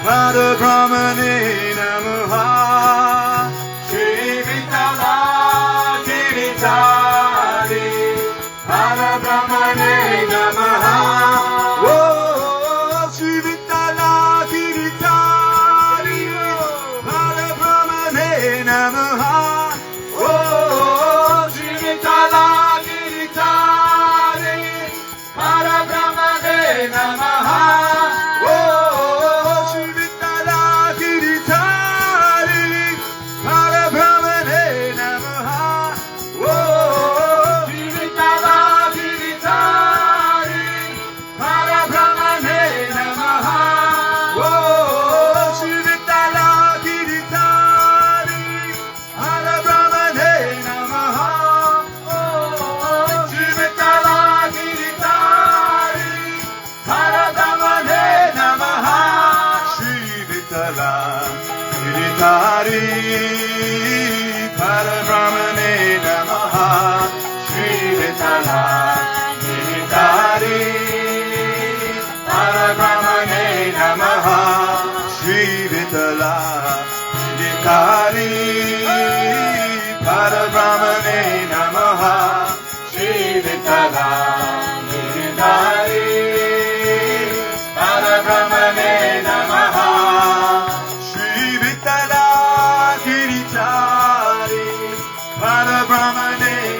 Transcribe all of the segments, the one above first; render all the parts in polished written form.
Parabrahmane Namaha. Shri Vitala Giritari, Parabrahmane Namaha. Oh, Shri Vitala Giritari, Parabrahmane Namaha. Oh, Shri Vitala Giritari, Parabrahmane Namaha. Giritari, Parabrahmane Namaha. Shri Vitala Giritari, Parabrahmane Namaha. Shri Vitala Giritari, Parabrahmane Namaha. Shri Vitala Giritari, Parabrahmane Namaha. Parabrahmane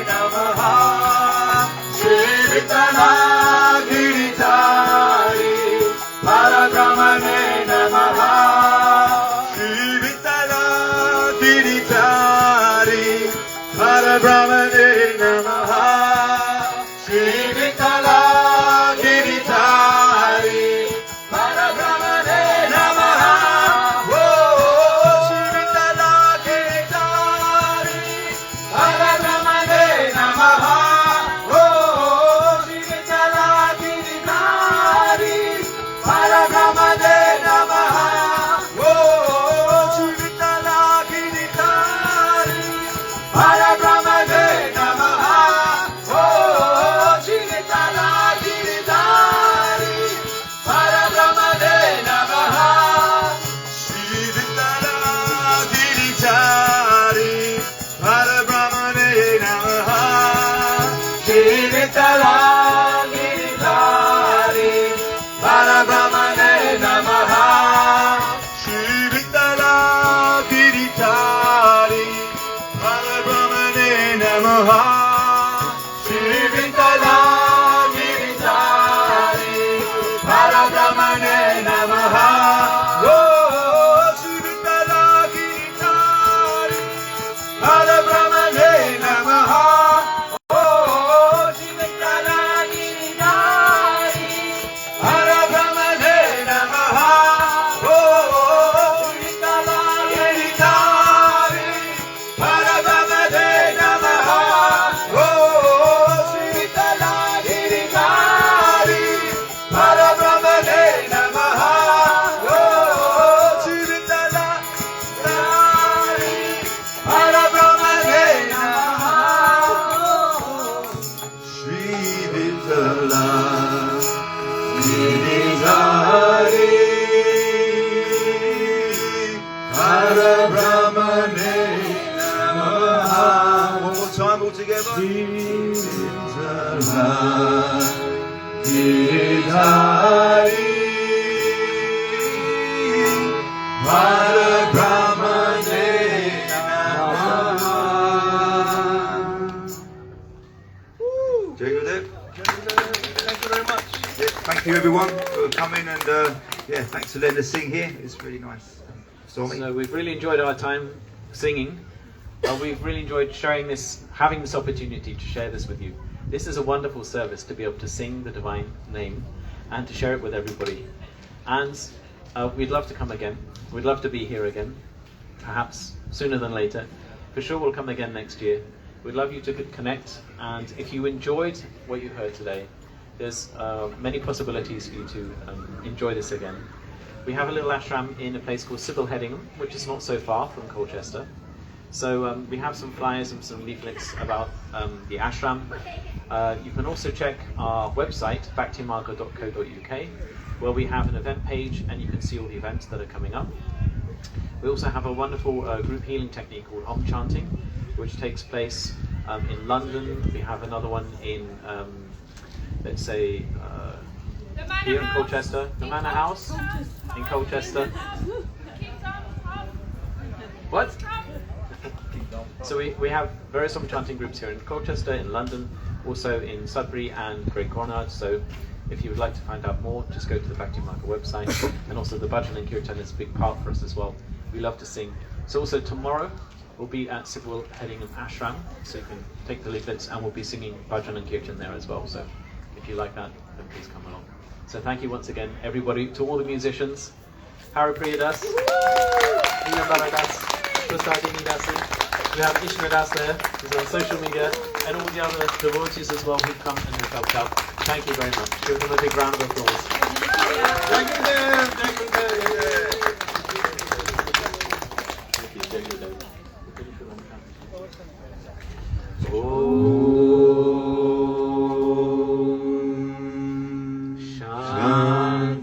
Namaha. Shri Vitala Giritari, Parabrahmane Namaha. Shri Vitala Giritari, Parabrahmane Namaha. Shri Vitala Giritari, Parabrahmane Namaha. Thank you everyone for coming and yeah, thanks for letting us sing here. It's really nice. Stormy. So we've really enjoyed our time singing. We've really enjoyed sharing this, having this opportunity to share this with you. This is a wonderful service to be able to sing the divine name and to share it with everybody. And we'd love to come again. We'd love to be here again, perhaps sooner than later. For sure we'll come again next year. We'd love you to connect, and if you enjoyed what you heard today, there's many possibilities for you to enjoy this again. We have a little ashram in a place called Sybil Headingham, which is not so far from Colchester. So we have some flyers and some leaflets about the ashram. You can also check our website, bhaktimarga.co.uk, where we have an event page and you can see all the events that are coming up. We also have a wonderful group healing technique called Om Chanting, which takes place in London. We have another one in, let's say, here in Colchester, the Manor House in Colchester. What? So we have various Om Chanting groups here in Colchester, in London, also in Sudbury and Great Cornard. So if you would like to find out more, just go to the Bhakti Marga website. And also the Bhajan and Kirtan is a big part for us as well. We love to sing. So also tomorrow we'll be at Siddharth Hedingham Ashram, so you can take the leaflets, and we'll be singing Bhajan and Kirtan there as well. So if you like that, then please come along. So thank you once again, everybody, to all the musicians. Hari Priyadas, Neelam Baradas, Prasad Das. We have Ishmael Das there, who's on social media, and all the other devotees as well who've come and who've helped out. Thank you very much. Give them a big round of applause. Thank you, Dev. Thank you, Dev.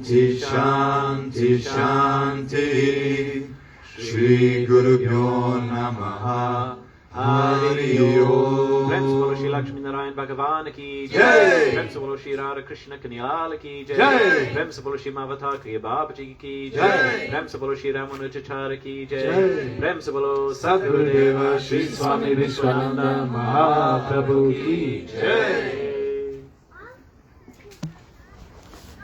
Shanti, Shanti, Shanti. Shri Guru Pyo Namaha. Hari Om. Prem se bolo Shri Lakshmi Narayan Bhagavan ki Jai. Prem se bolo Shri Radha Krishna Kanyal ki Jai. Prem se bolo Shri Mavatar Kriya Babaji ki Jai. Prem se bolo Shri Ramanujacharya ki Jai. Prem se bolo Sadgurudeva Shri Swami Vishwananda Mahaprabhu ki Jai.